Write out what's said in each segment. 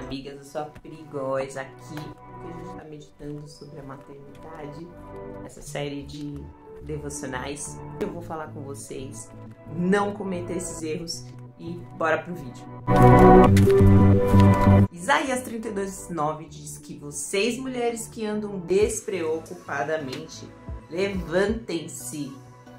amigas, eu sou a Perigosa aqui, porque a gente está meditando sobre a maternidade, essa série de devocionais. Eu vou falar com vocês, não cometer esses erros e bora pro vídeo. Isaías 32:9 diz que vocês, mulheres que andam despreocupadamente, levantem-se.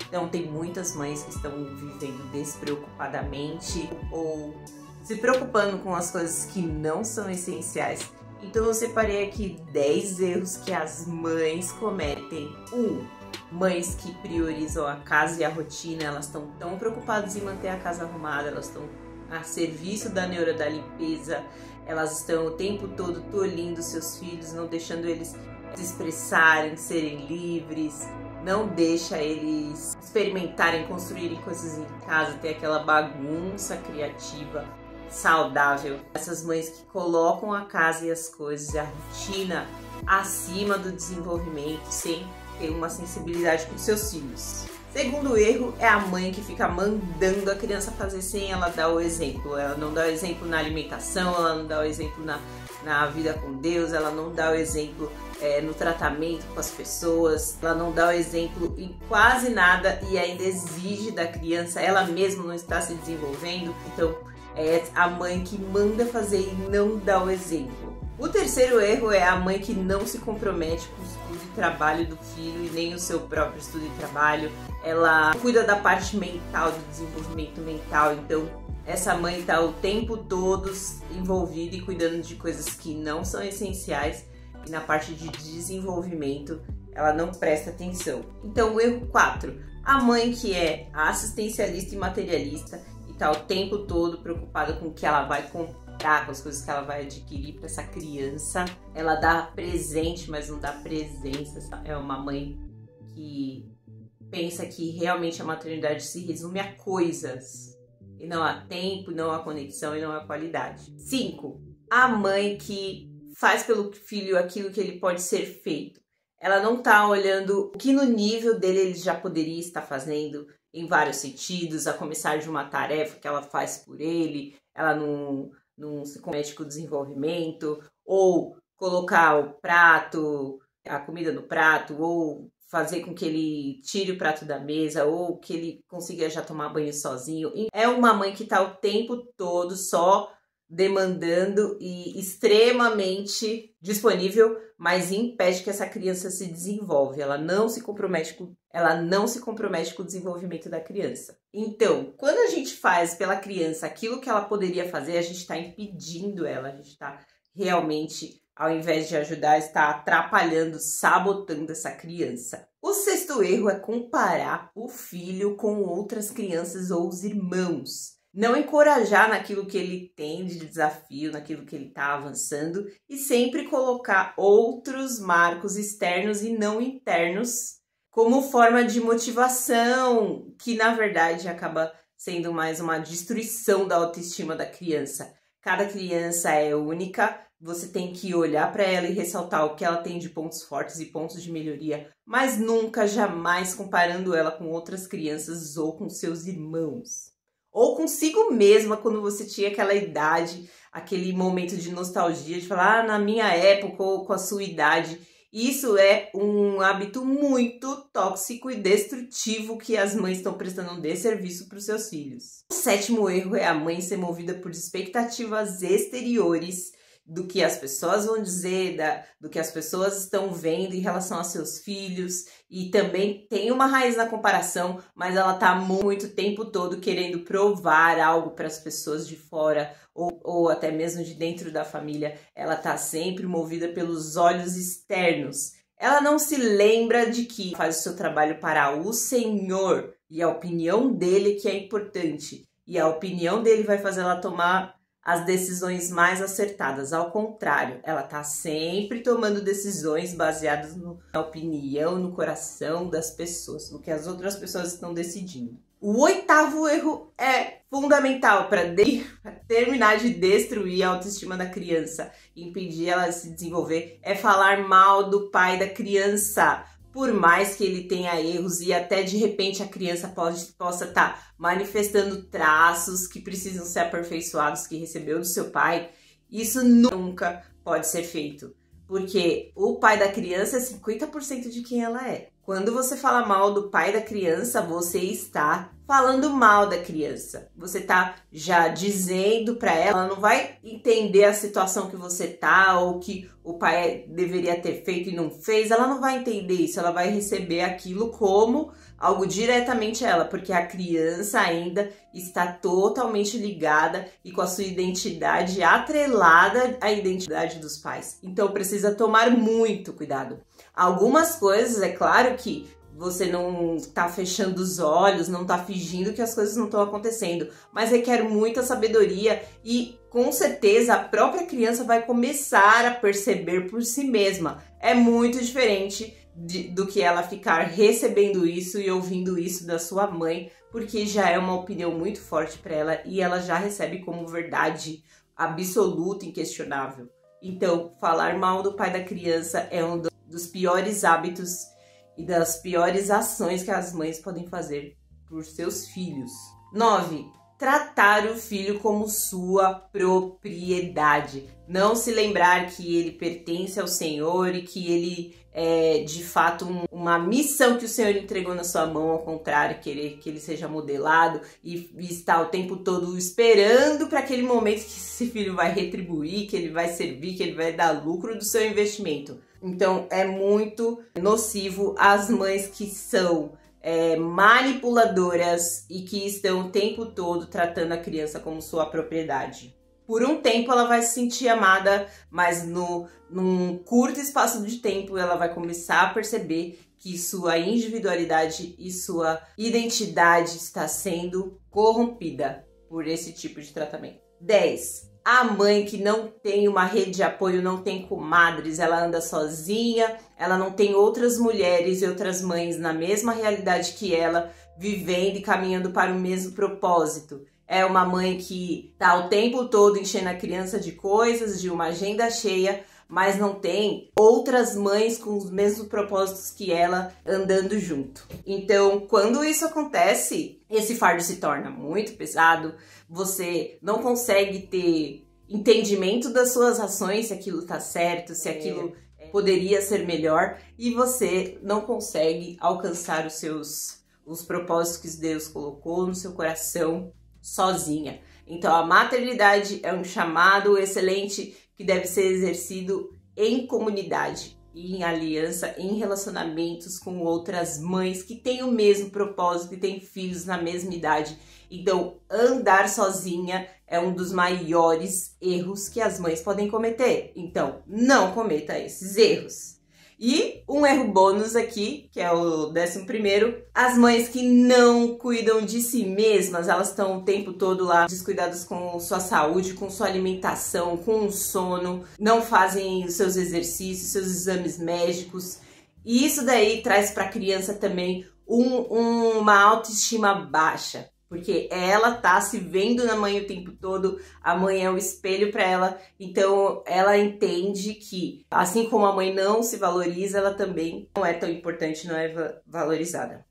Então tem muitas mães que estão vivendo despreocupadamente ou se preocupando com as coisas que não são essenciais. Então eu separei aqui 10 erros que as mães cometem. 1. Mães que priorizam a casa e a rotina, elas estão tão preocupadas em manter a casa arrumada, elas estão a serviço da neura da limpeza, elas estão o tempo todo tolhindo seus filhos, não deixando eles se expressarem, serem livres, não deixa eles experimentarem, construírem coisas em casa, ter aquela bagunça criativa saudável. Essas mães que colocam a casa e as coisas e a rotina acima do desenvolvimento sem ter uma sensibilidade com seus filhos. Segundo erro é a mãe que fica mandando a criança fazer sem ela dar o exemplo. Ela não dá o exemplo na alimentação, ela não dá o exemplo na vida com Deus, ela não dá o exemplo no tratamento com as pessoas, ela não dá o exemplo em quase nada e ainda exige da criança, ela mesma não está se desenvolvendo, então é a mãe que manda fazer e não dá o exemplo. O terceiro erro é a mãe que não se compromete com o estudo e trabalho do filho e nem o seu próprio estudo e trabalho. Ela cuida da parte mental, do desenvolvimento mental, então essa mãe está o tempo todo envolvida e cuidando de coisas que não são essenciais e na parte de desenvolvimento ela não presta atenção. Então o erro 4, a mãe que é assistencialista e materialista e está o tempo todo preocupada com o que ela vai comprar, com as coisas que ela vai adquirir para essa criança. Ela dá presente, mas não dá presença. É uma mãe que pensa que realmente a maternidade se resume a coisas e não a tempo, não a conexão e não a qualidade. 5. A mãe que faz pelo filho aquilo que ele pode ser feito. Ela não tá olhando o que no nível dele ele já poderia estar fazendo em vários sentidos, a começar de uma tarefa que ela faz por ele, ela não se compromete com o desenvolvimento, ou colocar o prato, a comida no prato, ou fazer com que ele tire o prato da mesa, ou que ele consiga já tomar banho sozinho. É uma mãe que está o tempo todo só demandando e extremamente disponível, mas impede que essa criança se desenvolva. Ela não se compromete com o desenvolvimento da criança. Então, quando a gente faz pela criança aquilo que ela poderia fazer, a gente está impedindo ela, a gente está realmente, ao invés de ajudar, está atrapalhando, sabotando essa criança. O sexto erro é comparar o filho com outras crianças ou os irmãos. Não encorajar naquilo que ele tem de desafio, naquilo que ele está avançando e sempre colocar outros marcos externos e não internos como forma de motivação, que na verdade acaba sendo mais uma destruição da autoestima da criança. Cada criança é única, você tem que olhar para ela e ressaltar o que ela tem de pontos fortes e pontos de melhoria, mas nunca, jamais comparando ela com outras crianças ou com seus irmãos. Ou consigo mesma, quando você tinha aquela idade, aquele momento de nostalgia, de falar, na minha época ou com a sua idade. Isso é um hábito muito tóxico e destrutivo que as mães estão prestando um desserviço para os seus filhos. O sétimo erro é a mãe ser movida por expectativas exteriores do que as pessoas vão dizer, do que as pessoas estão vendo em relação aos seus filhos, e também tem uma raiz na comparação, mas ela tá muito tempo todo querendo provar algo para as pessoas de fora ou até mesmo de dentro da família. Ela tá sempre movida pelos olhos externos. Ela não se lembra de que faz o seu trabalho para o Senhor e a opinião dele que é importante, e a opinião dele vai fazer ela tomar as decisões mais acertadas. Ao contrário, ela está sempre tomando decisões baseadas na opinião, no coração das pessoas, no que as outras pessoas estão decidindo. O oitavo erro é fundamental para terminar de destruir a autoestima da criança, impedir ela de se desenvolver, é falar mal do pai da criança. Por mais que ele tenha erros e até de repente a criança possa estar manifestando traços que precisam ser aperfeiçoados, que recebeu do seu pai, Isso nunca pode ser feito, porque o pai da criança é 50% de quem ela é. Quando você fala mal do pai da criança, você está falando mal da criança. Você está já dizendo para ela não vai entender a situação que você tá, ou que o pai deveria ter feito e não fez. Ela não vai entender isso, ela vai receber aquilo como algo diretamente a ela, porque a criança ainda está totalmente ligada e com a sua identidade atrelada à identidade dos pais. Então precisa tomar muito cuidado. Algumas coisas, é claro que você não está fechando os olhos, não está fingindo que as coisas não estão acontecendo, mas requer muita sabedoria e com certeza a própria criança vai começar a perceber por si mesma. É muito diferente do que ela ficar recebendo isso e ouvindo isso da sua mãe, porque já é uma opinião muito forte para ela e ela já recebe como verdade absoluta, inquestionável. Então, falar mal do pai da criança é um dos piores hábitos e das piores ações que as mães podem fazer por seus filhos. 9. Tratar o filho como sua propriedade. Não se lembrar que ele pertence ao Senhor e que ele é de fato uma missão que o Senhor entregou na sua mão, ao contrário, querer que ele seja modelado e estar o tempo todo esperando para aquele momento que esse filho vai retribuir, que ele vai servir, que ele vai dar lucro do seu investimento. Então é muito nocivo as mães que são manipuladoras e que estão o tempo todo tratando a criança como sua propriedade. Por um tempo ela vai se sentir amada, mas num curto espaço de tempo ela vai começar a perceber que sua individualidade e sua identidade está sendo corrompida por esse tipo de tratamento. 10. A mãe que não tem uma rede de apoio, não tem comadres, ela anda sozinha, ela não tem outras mulheres e outras mães na mesma realidade que ela, vivendo e caminhando para o mesmo propósito. É uma mãe que tá o tempo todo enchendo a criança de coisas, de uma agenda cheia, mas não tem outras mães com os mesmos propósitos que ela andando junto. Então, quando isso acontece, esse fardo se torna muito pesado, você não consegue ter entendimento das suas ações, se aquilo tá certo, se aquilo poderia ser melhor, e você não consegue alcançar os propósitos que Deus colocou no seu coração sozinha. Então, a maternidade é um chamado excelente que deve ser exercido em comunidade, em aliança, em relacionamentos com outras mães que têm o mesmo propósito, que têm filhos na mesma idade. Então, andar sozinha é um dos maiores erros que as mães podem cometer. Então, não cometa esses erros. E um erro bônus aqui, que é o 11º, as mães que não cuidam de si mesmas, elas estão o tempo todo lá descuidadas com sua saúde, com sua alimentação, com o sono, não fazem os seus exercícios, seus exames médicos. E isso daí traz para a criança também uma autoestima baixa. Porque ela tá se vendo na mãe o tempo todo, a mãe é o espelho para ela, então ela entende que, assim como a mãe não se valoriza, ela também não é tão importante, não é valorizada.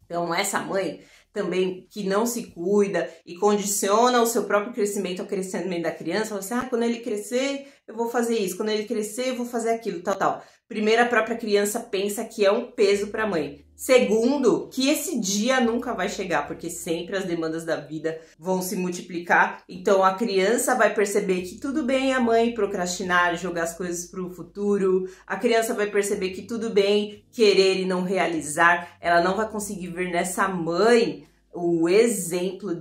Então essa mãe também que não se cuida e condiciona o seu próprio crescimento ao crescimento da criança, fala assim, quando ele crescer eu vou fazer isso, quando ele crescer eu vou fazer aquilo, tal. Primeiro, a própria criança pensa que é um peso para a mãe. Segundo, que esse dia nunca vai chegar, porque sempre as demandas da vida vão se multiplicar. Então a criança vai perceber que tudo bem a mãe procrastinar, jogar as coisas para o futuro. A criança vai perceber que tudo bem querer e não realizar. Ela não vai conseguir ver nessa mãe o exemplo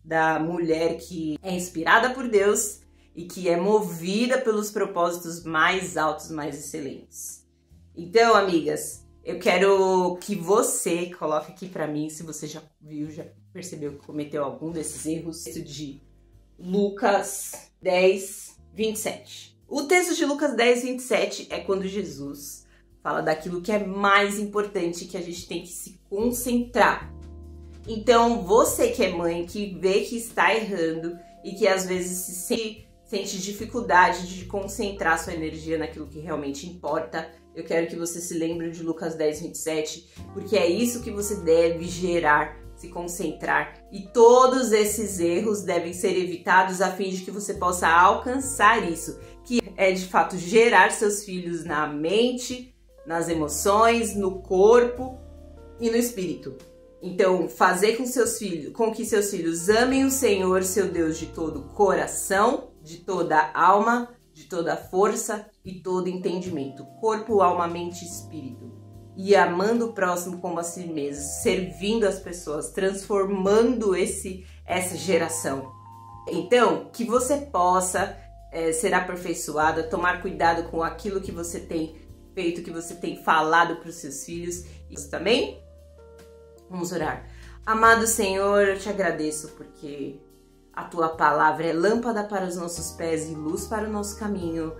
da mulher que é inspirada por Deus e que é movida pelos propósitos mais altos, mais excelentes. Então, amigas, eu quero que você coloque aqui pra mim, se você já viu, já percebeu que cometeu algum desses erros, de Lucas 10, 27. O texto de Lucas 10, 27 é quando Jesus fala daquilo que é mais importante, que a gente tem que se concentrar. Então, você que é mãe, que vê que está errando e que às vezes sente dificuldade de concentrar sua energia naquilo que realmente importa, eu quero que você se lembre de Lucas 10, 27, porque é isso que você deve gerar se concentrar. E todos esses erros devem ser evitados a fim de que você possa alcançar isso, que é de fato gerar seus filhos na mente, nas emoções, no corpo e no espírito. Então, fazer com que seus filhos amem o Senhor, seu Deus, de todo o coração, de toda a alma, de toda a força e todo entendimento, corpo, alma, mente e espírito. E amando o próximo como a si mesmo, servindo as pessoas, transformando essa geração. Então, que você possa ser aperfeiçoada, tomar cuidado com aquilo que você tem feito, que você tem falado para os seus filhos. Isso também. Vamos orar. Amado Senhor, eu te agradeço porque a tua palavra é lâmpada para os nossos pés e luz para o nosso caminho.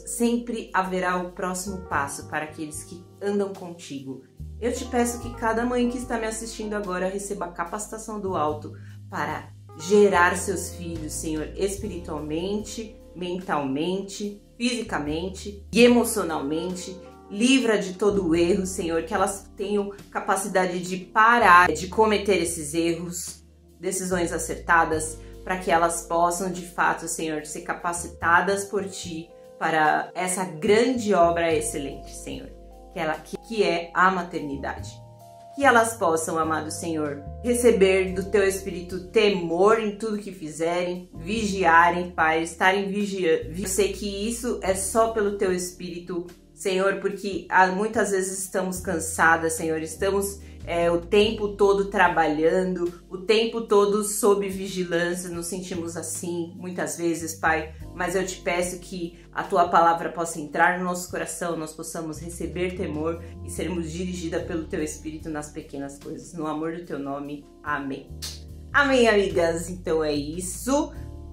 Sempre haverá o próximo passo para aqueles que andam contigo. Eu te peço que cada mãe que está me assistindo agora receba a capacitação do alto para gerar seus filhos, Senhor, espiritualmente, mentalmente, fisicamente e emocionalmente. Livra de todo o erro, Senhor, que elas tenham capacidade de parar de cometer esses erros, decisões acertadas, para que elas possam, de fato, Senhor, ser capacitadas por Ti para essa grande obra excelente, Senhor, que é a maternidade. Que elas possam, amado Senhor, receber do Teu Espírito temor em tudo que fizerem, vigiarem, Pai, estarem vigiando. Eu sei que isso é só pelo Teu Espírito, Senhor, porque muitas vezes estamos cansadas, Senhor, estamos o tempo todo trabalhando, o tempo todo sob vigilância, nos sentimos assim muitas vezes, Pai, mas eu te peço que a Tua palavra possa entrar no nosso coração, nós possamos receber temor e sermos dirigidas pelo Teu Espírito nas pequenas coisas, no amor do Teu nome, amém. Amém, amigas, então é isso.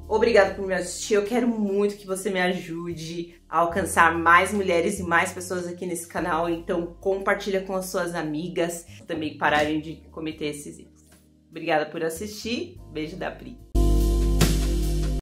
Obrigada por me assistir, eu quero muito que você me ajude a alcançar mais mulheres e mais pessoas aqui nesse canal, então compartilha com as suas amigas também pararem de cometer esses erros. Obrigada por assistir, beijo da Pri.